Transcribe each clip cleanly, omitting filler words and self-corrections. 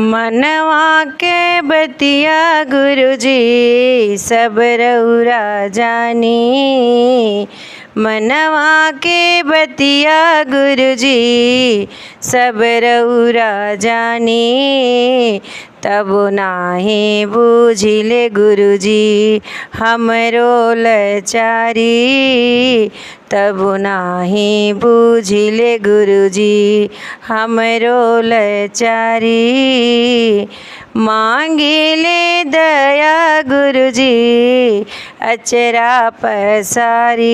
मनवा के बतिया गुरुजी सब रउरा जानी। मनवा के बतिया गुरुजी सब रउरा जानी। तब नाही बूझिले गुरुजी हमरो लाचारी। तब नाही बूझिले गुरुजी हमरो लाचारी। मांगिले दया गुरुजी अचरा पसारी।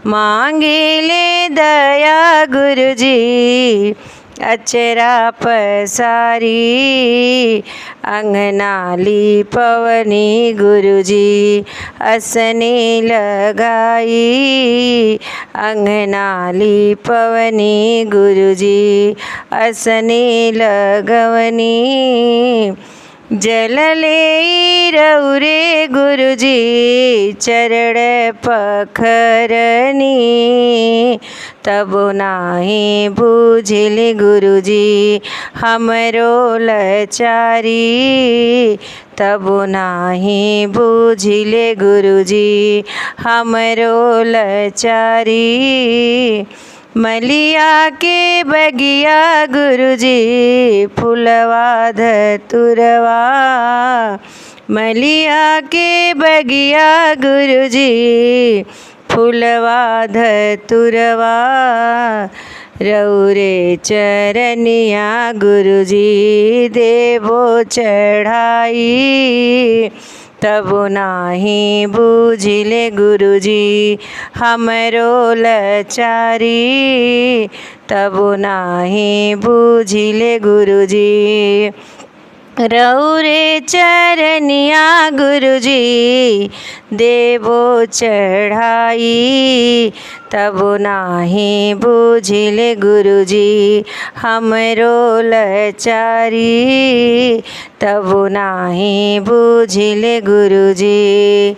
मांगिले दया गुरुजी अचरा पसारी। अंगनाली पवनी गुरुजी असनी लगाई। अंगनाली पवनी गुरुजी असनी लगवनी। जलले रउरे गुरुजी चरण पखरनी। तब नाही बूझिले गुरुजी हमरो लाचारी। तब नाही बूझिले गुरुजी हमरो लाचारी। मलिया के बगिया गुरुजी फुलवा धतुरवा। मलिया के बगिया गुरुजी फुलवा धतुरवा। रउरे चरनिया गुरुजी देवो चढ़ाई। तब नाही बूझिले गुरुजी हमरो लाचारी। तब नाही बूझिले गुरुजी रउरे चरनिया गुरुजी देवो चढ़ाई। तब नाही बूझिले गुरुजी हमरो लाचारी। तब नाही बूझिले गुरुजी।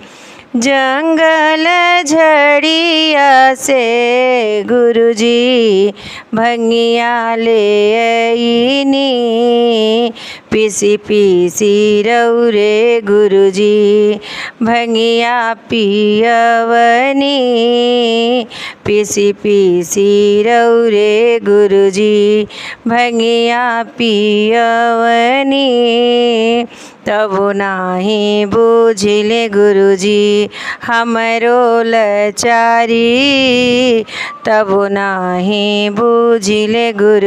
जंगल झड़िया से गुरुजी भंगिया ले आईनी। पीसी पीसी रउरे गुरुजी भंगिया पियवनी। पीसी पीसी रउरे गुरुजी भंगिया पियवनी। तब नाही बूझिले गुरुजी हमरो लाचारी। तब नाही बूझिले गुरु।